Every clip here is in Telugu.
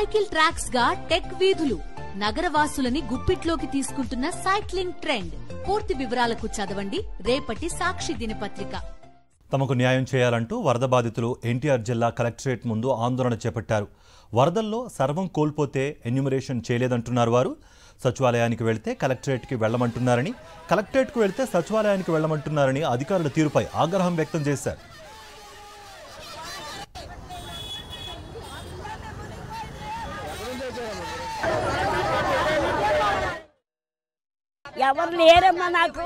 సైకిల్ ట్రాక్స్ గా టెక్ వీధులు నగరవాసులని గుప్పిట్లోకి తీసుకుంటున్న సైక్లింగ్ ట్రెండ్. పూర్తి వివరాలకు చదవండి రేపటి సాక్షి దినపత్రిక. తమకు న్యాయం చేయాలంటూ వరద బాధితులు ఎన్టీఆర్ జిల్లా కలెక్టరేట్ ముందు ఆందోళన చేపట్టారు. వరదల్లో సర్వం కోల్పోతే ఎన్యూమరేషన్ చేయలేదంటున్నారు వారు. సచివాలయానికి వెళ్తే కలెక్టరేట్కి వెళ్లమంటున్నారని, కలెక్టరేట్కు వెళ్తే సచివాలయానికి వెళ్లమంటున్నారని అధికారుల తీరుపై ఆగ్రహం వ్యక్తం చేశారు. ఎవరు లేరమ్మా, నాకు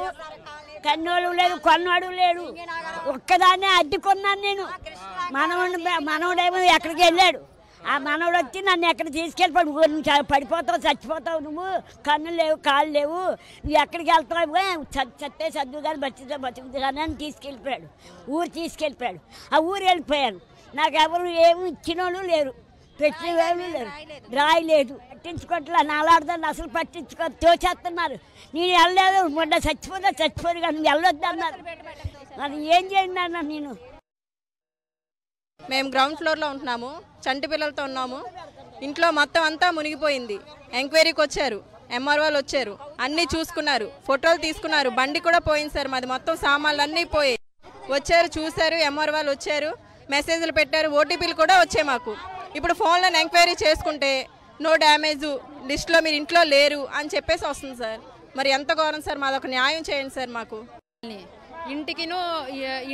కన్నోడు లేడు, కొన్నాడు లేడు, ఒక్కదాన్నే అడ్డుకున్నాను నేను. మనవడేమో ఎక్కడికి వెళ్ళాడు. ఆ మనవడు వచ్చి నన్ను ఎక్కడ తీసుకెళ్ళిపోయాడు. ఊరు నుంచి పడిపోతావు, చచ్చిపోతావు, నువ్వు కన్ను లేవు, కాళ్ళు లేవు, నువ్వు ఎక్కడికి వెళ్తావు, చస్తే చదువు కానీ బతుకుతుంది కానీ అని తీసుకెళ్ళిపోయాడు. ఊరు తీసుకెళ్ళిపోయాడు. ఆ ఊరు వెళ్ళిపోయాను. నాకు ఎవరు ఏమి ఇచ్చినోళ్ళు లేరు, పెట్టినవాళ్ళు లేరు, రాయి లేదు, పట్టించుకోవట్లే. నాలాడదాన్ని అసలు పట్టించుకో తోచేస్తున్నారు. నేను వెళ్ళలేదు, మొన్న చచ్చిపోదు కానీ నువ్వు వెళ్ళొద్దు అన్నారు. అది ఏం చేయండి అన్న. నేను మేము గ్రౌండ్ ఫ్లోర్లో ఉంటున్నాము, చంటి పిల్లలతో ఉన్నాము. ఇంట్లో మొత్తం అంతా మునిగిపోయింది. ఎంక్వైరీకి వచ్చారు, ఎంఆర్ వాళ్ళు వచ్చారు, అన్నీ చూసుకున్నారు, ఫోటోలు తీసుకున్నారు. బండి కూడా పోయింది సార్, మాది మొత్తం సామాన్లు అన్నీ పోయాయి. వచ్చారు, చూశారు, ఎంఆర్ వాళ్ళు వచ్చారు, మెసేజ్లు పెట్టారు, ఓటీపీలు కూడా వచ్చాయి మాకు. ఇప్పుడు ఫోన్లో ఎంక్వైరీ చేసుకుంటే నో డ్యామేజ్, లిస్ట్లో మీరు ఇంట్లో లేరు అని చెప్పేసి వస్తుంది సార్. మరి ఎంత ఘోరం సార్, మాదొక న్యాయం చేయండి సార్. మాకు ఇంటికిను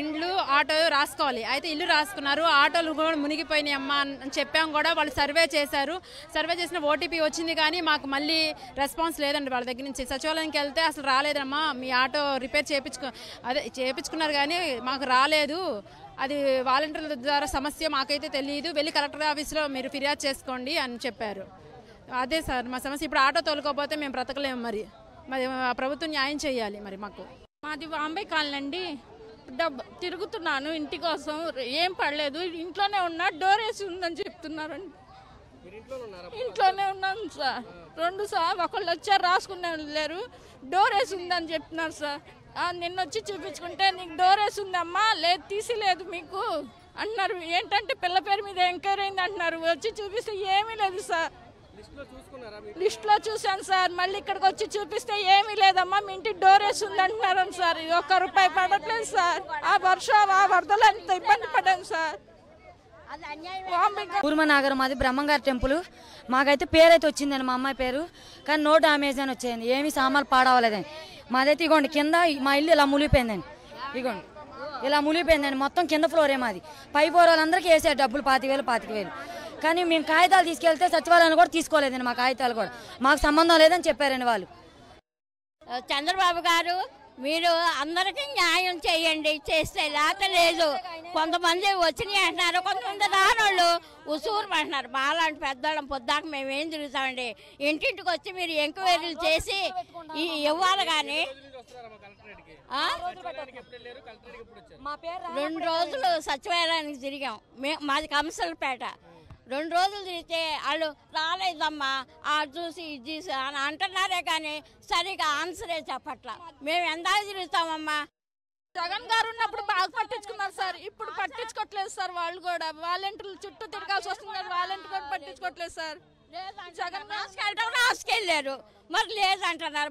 ఇండ్లు ఆటో రాసుకోవాలి, అయితే ఇల్లు రాసుకున్నారు, ఆటోలు కూడా మునిగిపోయినాయి అమ్మ అని చెప్పాం. కూడా వాళ్ళు సర్వే చేశారు, సర్వే చేసిన ఓటీపీ వచ్చింది కానీ మాకు మళ్ళీ రెస్పాన్స్ లేదండి వాళ్ళ దగ్గర నుంచి. సచివాలయానికి వెళ్తే అసలు రాలేదమ్మా, మీ ఆటో రిపేర్ చేయించుకున్నారు కానీ మాకు రాలేదు, అది వాలంటీర్ల ద్వారా సమస్య, మాకైతే తెలియదు, వెళ్ళి కలెక్టర్ ఆఫీస్లో మీరు ఫిర్యాదు చేసుకోండి అని చెప్పారు. అదే సార్ మా సమస్య. ఇప్పుడు ఆటో తోలుకోకపోతే మేము బ్రతకలేము. మరి ప్రభుత్వం న్యాయం చేయాలి. మరి మాకు మాది బాంబే కాలనీ అండి. తిరుగుతున్నాను ఇంటి కోసం, ఏం పడలేదు, ఇంట్లోనే ఉన్నా, డోర్ వేసి ఉందని చెప్తున్నారండి. ఇంట్లోనే ఉన్నాను సార్. 2 సార్ ఒకళ్ళు వచ్చారు, రాసుకునే లేరు, డోర్ వేసి ఉందని చెప్తున్నారు సార్. నిన్న వచ్చి చూపించుకుంటే నీకు డోర్ వేసి ఉందమ్మా, లేదు తీసిలేదు మీకు అంటున్నారు. ఏంటంటే పిల్ల పేరు మీద ఎంక్వైరీ అయింది అంటున్నారు. వచ్చి చూపిస్తే ఏమీ లేదు సార్. లిస్ట్లో చూశాను సార్, మళ్ళీ ఇక్కడికి వచ్చి చూపిస్తే ఏమీ లేదమ్మా, మీ ఇంటికి డోర్ వేసి ఉంది అంటున్నారు సార్. ₹1 పడట్లేదు సార్. ఆ వరదలు అంత ఇబ్బంది పడ్డాను సార్. కూర్మనాగర్ మాది బ్రహ్మంగారి టెంపుల్. మాకైతే పేరైతే వచ్చిందండి, మా అమ్మాయి పేరు, కానీ నో డామేజ్ అని వచ్చేయండి, ఏమి సామాన్లు పాడవలేదండి. మాదైతే ఇగోండి కింద మా ఇల్లు ఇలా మునిగిపోయిందండి. ఇగోండి ఇలా మునిగిపోయిందండి, మొత్తం కింద ఫ్లోరే మాది. పై ఫ్లోర్ వాళ్ళందరికీ వేసారు డబ్బులు 25,000. కానీ మేము కాగితాలు తీసుకెళ్తే సచివాలయాన్ని కూడా తీసుకోలేదండి. మా కాగితాలు కూడా మాకు సంబంధం లేదని చెప్పారండి వాళ్ళు. చంద్రబాబు గారు, మీరు అందరికీ న్యాయం చేయండి, చేస్తే లేక లేదు. కొంతమంది వచ్చినాయి అంటున్నారు, కొంతమంది రానోళ్ళు ఉసూరు అంటున్నారు. మాలాంటి పెద్దవాళ్ళం పొద్దాక మేమేం తిరుగుతామండి. ఇంటింటికి వచ్చి మీరు ఎంక్వైరీలు చేసి ఇవ్వాలి. కానీ 2 రోజులు సచివాలయానికి తిరిగాం. మాది కంసలపేట. 2 రోజులు తిరిగితే వాళ్ళు రాలేదమ్మా, చూసి ఇది చూసి అని అంటున్నారే కానీ సరిగా ఆన్సరే చెప్పట్లా. మేము ఎందాక తిరుగుతామమ్మా. జగన్ గారు ఉన్నప్పుడు బాగా పట్టించుకున్నారు సార్, ఇప్పుడు పట్టించుకోవట్లేదు సార్. వాళ్ళు కూడా వాలంటీర్లు చుట్టూ తిరగాల్సి వస్తుంది, వాలంటీర్ కూడా పట్టించుకోవట్లేదు సార్. జగన్ రాసుకెళ్ళారు, మరి లేదంటున్నారు.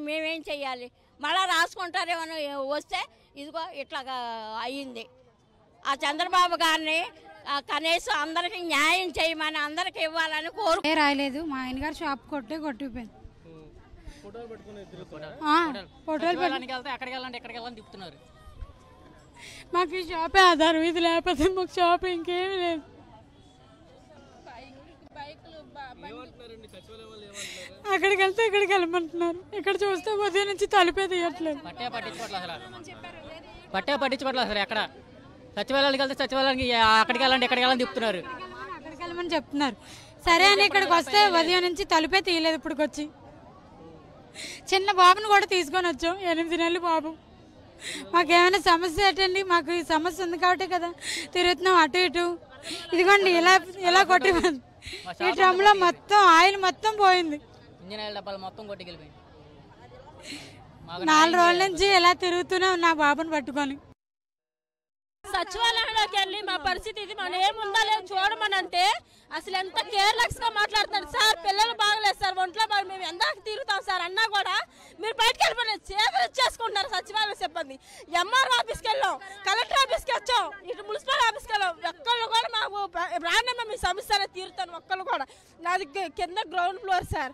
మేమేం చెయ్యాలి? మళ్ళా రాసుకుంటారేమో వస్తే ఇదిగో ఇట్లాగా అయ్యింది. ఆ చంద్రబాబు గారిని కనీసం అందరికి న్యాయం చేయమని, అందరికి ఇవ్వాలని కోరు. రాయలేదు, మా ఆయన గారు షాప్ కొట్టిపోయింది. మాకు ఈ షాపే ఆధారం, ఇది లేకపోతే మాకు షాప్ ఇంకేమీ లేదు. అక్కడికి వెళ్తే ఇక్కడికి వెళ్ళమంటున్నారు, ఇక్కడ చూస్తే ఉదయం నుంచి తలుపే తీయట్లేదు. పట్టించుకోవట్లేదు అసలు. ఎక్కడ సచివాలయానికి వెళ్తే సచివాలయానికి అక్కడికి వెళ్ళండి, ఎక్కడికి వెళ్ళని చెప్తున్నారు, అక్కడికి వెళ్ళమని చెప్తున్నారు. సరే అని ఇక్కడికి వస్తే ఉదయం నుంచి తలుపే తీయలేదు. ఇప్పటికి వచ్చి చిన్న బాబుని కూడా తీసుకొని వచ్చాం, 8 నెలల బాబు. మాకేమైనా సమస్య ఏంటండి? మాకు ఈ సమస్య ఉంది కాబట్టి కదా తిరుగుతున్నాం అటు ఇటు. ఇదిగోండి ఇలా కొట్టి, ఈ డ్రమ్లో మొత్తం ఆయిల్ మొత్తం పోయింది. 4 రోజుల నుంచి ఇలా తిరుగుతూనే ఉన్నా బాబుని పట్టుకొని. సచివాలయంలోకి వెళ్ళి మా పరిస్థితి ఇది మనం ఏముందా లేదు చూడమని అంటే అసలు ఎంత కేర్లెస్ గా మాట్లాడుతున్నారు సార్. పిల్లలు బాగలేదు సార్, ఒంట్లో బాగా మేము ఎందాక తిరుగుతాం సార్ అన్నా కూడా మీరు బయటకు వెళ్ళిపోయి చేతులు ఇచ్చేసుకుంటున్నారు సచివాలయ సిబ్బంది. ఎంఆర్ఓ ఆఫీస్కి వెళ్ళాం, కలెక్టర్ ఆఫీస్కి వచ్చాం, ఇటు మున్సిపల్ ఆఫీస్కి వెళ్ళాం. ఒక్కళ్ళు కూడా మాకు రానమ్మా మీ సమస్య తీరుతాను ఒక్కళ్ళు కూడా. నాది కింద గ్రౌండ్ ఫ్లోర్ సార్.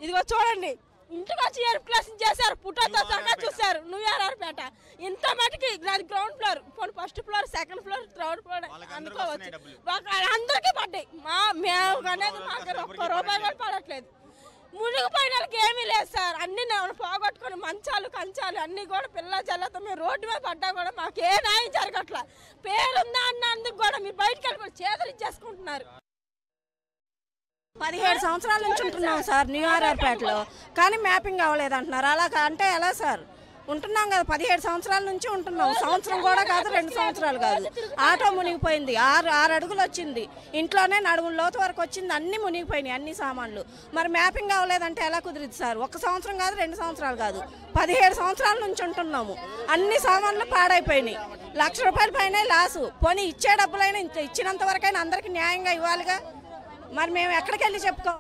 ఇదిగో చూడండి, ఇంటికి వచ్చి ఎయిర్ చేశారు, పుట్టతో సహా చూశారు. న్యూఆర్ఆర్పేట ఇంత మటుకి నాది ground floor, first floor, second floor, third floor అనుకోవచ్చు. అందరికీ పడ్డాయి. మేము అనేది మాకు ఒక్క రూపాయి కూడా పడట్లేదు. మునిగిపోయిన వాళ్ళకి ఏమీ లేదు సార్. అన్ని పోగొట్టుకుని మంచాలు కంచాలు అన్ని కూడా పిల్ల జల్లతో మేము రోడ్డు మీద పడ్డా కూడా మాకు ఏ న్యాయం జరగట్లా. పేరుందా అన్నందుకు కూడా మీరు బయటకు వెళ్ళిపోయి చేతులు ఇచ్చేసుకుంటున్నారు. 17 సంవత్సరాల నుంచి ఉంటున్నాం సార్ న్యూఆర్ఆర్పేటలో, కానీ మ్యాపింగ్ అవ్వలేదు అంటున్నారు. అలా అంటే ఎలా సార్? ఉంటున్నాం కదా, 17 సంవత్సరాల నుంచి ఉంటున్నాం. సంవత్సరం కూడా కాదు, 2 సంవత్సరాలు కాదు. ఆటో మునిగిపోయింది, 6 అడుగులు వచ్చింది, ఇంట్లోనే నడుముల లోతు వరకు వచ్చింది, అన్ని మునిగిపోయినాయి, అన్ని సామాన్లు. మరి మ్యాపింగ్ అవ్వలేదంటే ఎలా కుదిరింది సార్? 1 సంవత్సరం కాదు, 2 సంవత్సరాలు కాదు, 17 సంవత్సరాల నుంచి ఉంటున్నాము. అన్ని సామాన్లు పాడైపోయినాయి. ₹1,00,000 పైన లాసు. పోనీ ఇచ్చే డబ్బులైనా ఇచ్చినంత వరకైనా అందరికీ న్యాయంగా ఇవ్వాలిగా. మరి మేము ఎక్కడికి వెళ్ళి చెప్పుకో